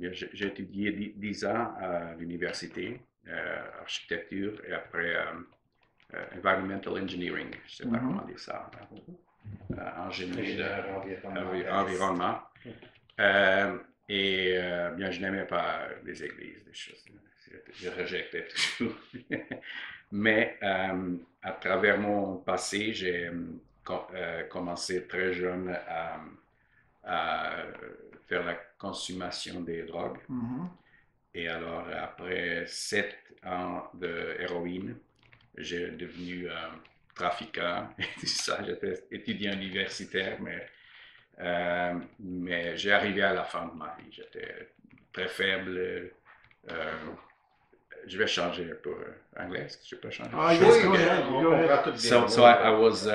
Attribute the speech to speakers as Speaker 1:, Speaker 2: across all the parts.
Speaker 1: J'ai étudié 10 ans à l'université, architecture et après environmental engineering, je ne sais pas
Speaker 2: Mhm.
Speaker 1: comment dire ça, en génie
Speaker 3: Ingénieur environnementaliste.
Speaker 1: environnement. Bien, je n'aimais pas les églises, des choses. Je rejetais toujours. Mais à travers mon passé, j'ai commencé très jeune à faire la consommation des drogues.
Speaker 2: Mhm.
Speaker 1: Et alors, après 7 ans de héroïne, j'ai devenu trafiquant et tout ça. J'étais étudiant universitaire, mais j'ai arrivé à la fin de ma vie. J'étais très faible. Euh, je vais changer pour anglais. Est-ce que je peux changer?
Speaker 2: Yes,
Speaker 1: Sure.
Speaker 2: go
Speaker 1: Okay.
Speaker 2: ahead.
Speaker 3: On
Speaker 2: Go ahead.
Speaker 3: comprend tout bien.
Speaker 1: So I was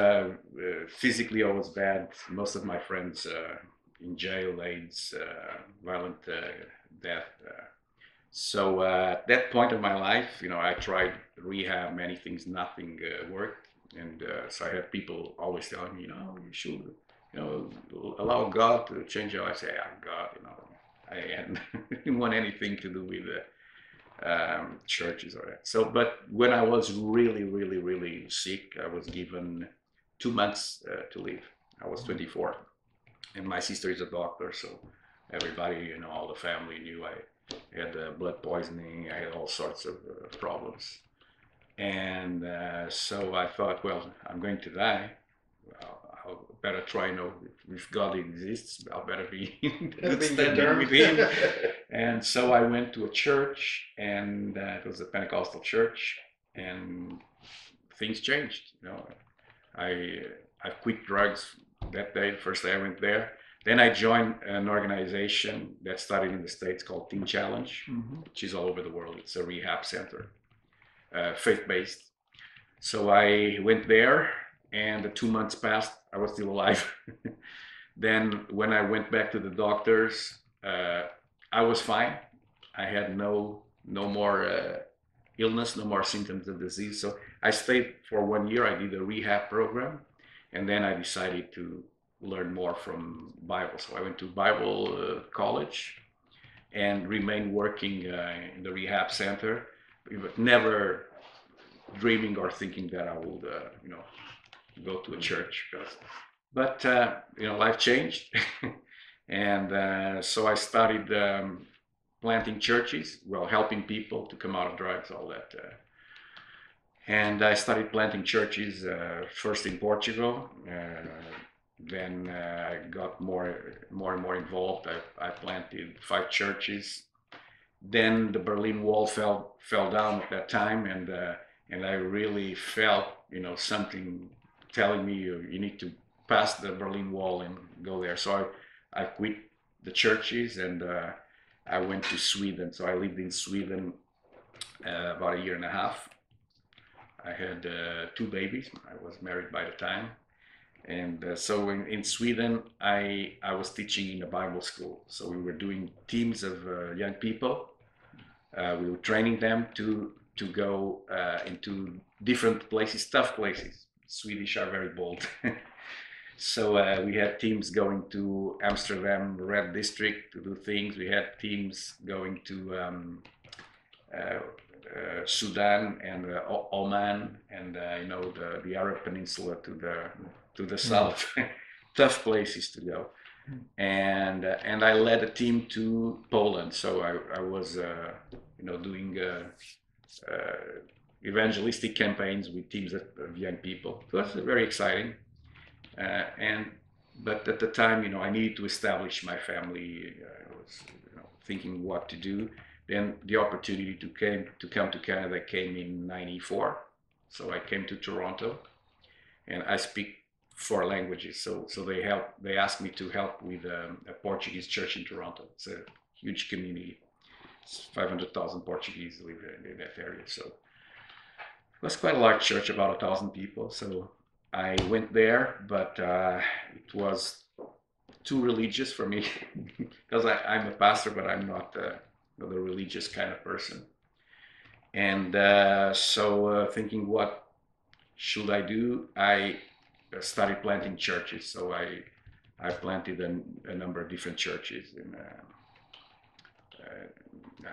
Speaker 1: physically I was bad. Most of my friends in jail, AIDS, violent death. So at that point of my life, I tried rehab, many things, nothing worked, and so I had people always telling me, you should, allow God to change your life. I say, God, I didn't want anything to do with churches or that. So, but when I was really, really, really sick, I was given 2 months to live. I was 24, and my sister is a doctor, so everybody, all the family knew I had blood poisoning. I had all sorts of problems, and so I thought, well, I'm going to die. I'll better try. If God exists, I'll better be in good
Speaker 3: Being good
Speaker 1: standing with
Speaker 3: terms.
Speaker 1: Him. And so I went to a church, and it was a Pentecostal church, and things changed. I I quit drugs that day, the first day I went there. Then I joined an organization that started in the States called Teen Challenge,
Speaker 2: Mhm.
Speaker 1: which is all over the world. It's a rehab center, faith-based. So I went there, and the 2 months passed. I was still alive. Then when I went back to the doctors, I was fine. I had no more illness, no more symptoms of disease. So I stayed for 1 year. I did a rehab program, and then I decided to learn more from Bible. So I went to Bible college and remained working in the rehab center, but never dreaming or thinking that I would, go to a church. But life changed, and so I started planting churches, well, helping people to come out of drugs, all that. And I started planting churches first in Portugal. Then I got more and more involved. I planted 5 churches. Then the Berlin Wall fell down at that time, and I really felt something telling me you need to pass the Berlin Wall and go there. So I quit the churches, and I went to Sweden. So I lived in Sweden about a year and a half. I had 2 babies. I was married by the time. And so in Sweden, I was teaching in a Bible school. So we were doing teams of young people. We were training them to go into different places, tough places. Swedish are very bold. So we had teams going to Amsterdam Red District to do things. We had teams going to uh, Sudan and Oman and the Arab Peninsula to the south. Tough places to go. And I led a team to Poland. So I was doing evangelistic campaigns with teams of young people. So it was very exciting. And but at the time, I needed to establish my family. I was thinking what to do. Then the opportunity to come to Canada came in '94. So I came to Toronto, and I speak 4 languages. So they asked me to help with a Portuguese church in Toronto. It's a huge community. It's 500,000 Portuguese live in that area. So it was quite a large church, about 1,000 people. So I went there, but it was too religious for me because I'm a pastor, but I'm not the religious kind of person. And so thinking, what should I do? I started planting churches. So I planted a number of different churches.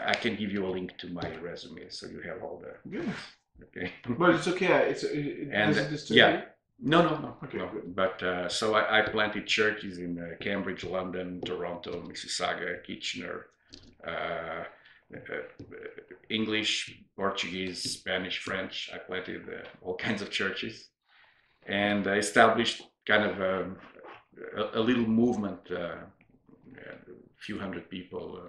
Speaker 1: I can give you a link to my resume so you have all the.
Speaker 2: Good.
Speaker 1: Okay.
Speaker 2: But it's okay.
Speaker 1: And
Speaker 2: does it disturb
Speaker 1: yeah,
Speaker 2: you?
Speaker 1: no.
Speaker 2: Okay,
Speaker 1: No.
Speaker 2: good.
Speaker 1: But so I planted churches in Cambridge, London, Toronto, Mississauga, Kitchener, uh, English, Portuguese, Spanish, French. I planted all kinds of churches and established kind of a little movement, a few hundred people.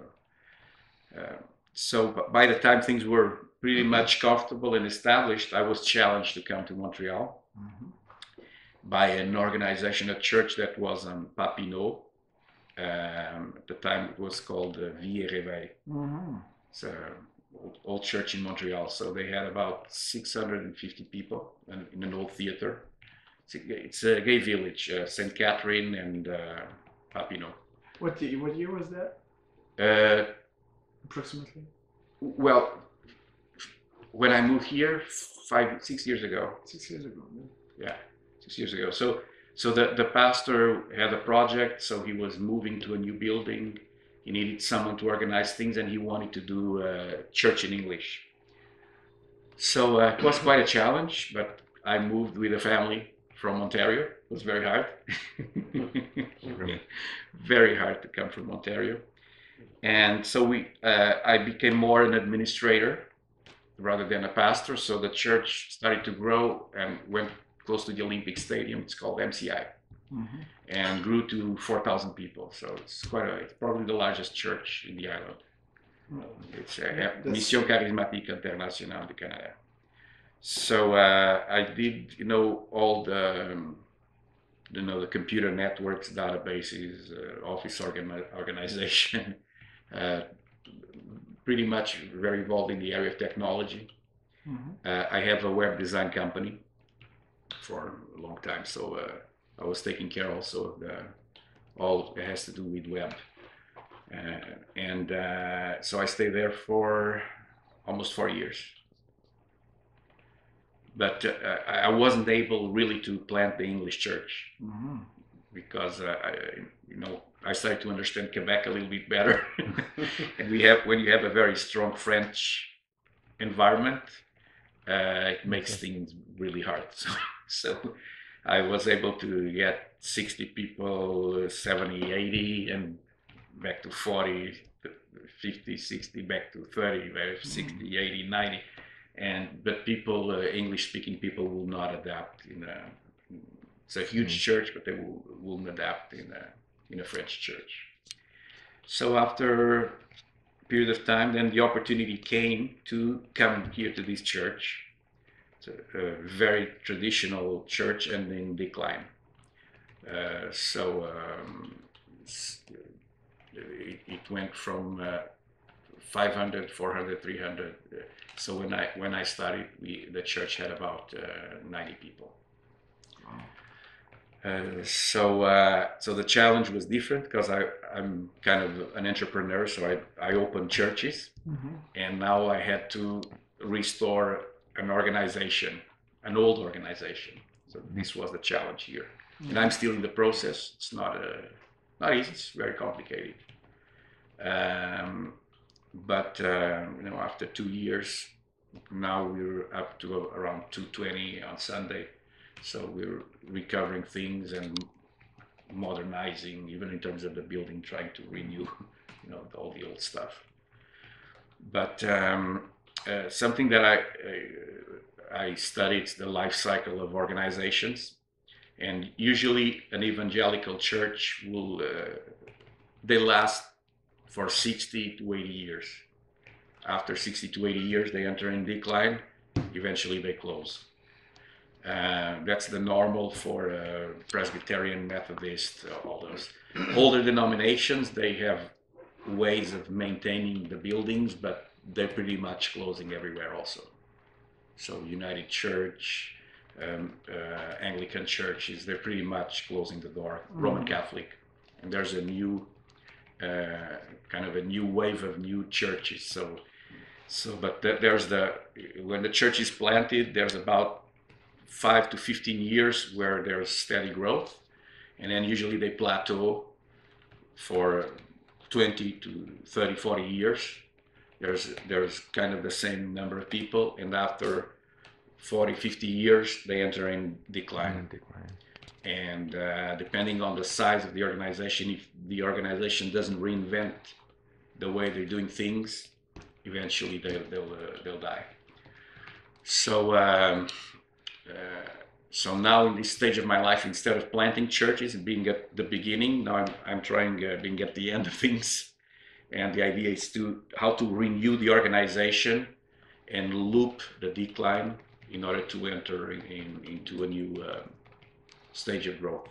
Speaker 1: So by the time things were pretty much comfortable and established, I was challenged to come to Montreal by an organization, a church that was on Papineau. At the time it was called Vie et Réveil. It's an old church in Montreal. So they had about 650 people in an old theater. It's a gay village, St. Catherine and Papineau.
Speaker 2: What year was that? Approximately?
Speaker 1: Well, when I moved here 6 years ago.
Speaker 2: 6 years ago.
Speaker 1: Yeah, 6 years ago. So the pastor had a project, so he was moving to a new building. He needed someone to organize things, and he wanted to do church in English. So it was quite a challenge, but I moved with a family from Ontario. It was very hard. Very hard to come from Ontario. And so I became more an administrator rather than a pastor. So the church started to grow and went close to the Olympic Stadium. It's called MCI, and grew to 4,000 people. So it's it's probably the largest church in the island. It's Mission Charismatique Internationale du Canada. So I did, all the computer networks, databases, office organization. Pretty much very involved in the area of technology. I have a web design company for a long time, so I was taking care also of all that has to do with web. So I stayed there for almost 4 years. But I wasn't able really to plant the English church because I started to understand Quebec a little bit better. And when you have a very strong French environment, it makes things really hard. So I was able to get 60 people, 70, 80, and back to 40, 50, 60, back to 30, 60, 80, 90. But people, English-speaking people, will not adapt. It's a huge church, but they won't adapt in a French church. So after a period of time, then the opportunity came to come here to this church. It's a very traditional church and in decline. It went from 500, 400, 300. So when I started, the church had about 90 people. So the challenge was different because I'm kind of an entrepreneur, so I opened churches, and now I had to restore an organization, an old organization. So this was the challenge here, and I'm still in the process. It's not easy. It's very complicated. But after 2 years, now we're up to around 220 on Sunday. So we're recovering things and modernizing, even in terms of the building, trying to renew, all the old stuff. But something that I studied the life cycle of organizations, and usually an evangelical church they last for 60 to 80 years. After 60 to 80 years, they enter in decline. Eventually, they close. That's the normal for Presbyterian, Methodist, all those. Older denominations, they have ways of maintaining the buildings, but they're pretty much closing everywhere also. So United Church, Anglican churches, they're pretty much closing the door. Roman Catholic. And there's a new, kind of a new wave of new churches. But when the church is planted, there's about 5 to 15 years where there's steady growth, and then usually they plateau for 20 to 30, 40 years. There's kind of the same number of people, and after 40, 50 years, they enter in decline. And depending on the size of the organization, if the organization doesn't reinvent the way they're doing things, eventually they'll die. So so now in this stage of my life, instead of planting churches and being at the beginning, now I'm trying being at the end of things. And the idea is how to renew the organization and loop the decline in order to enter into a new stage of growth.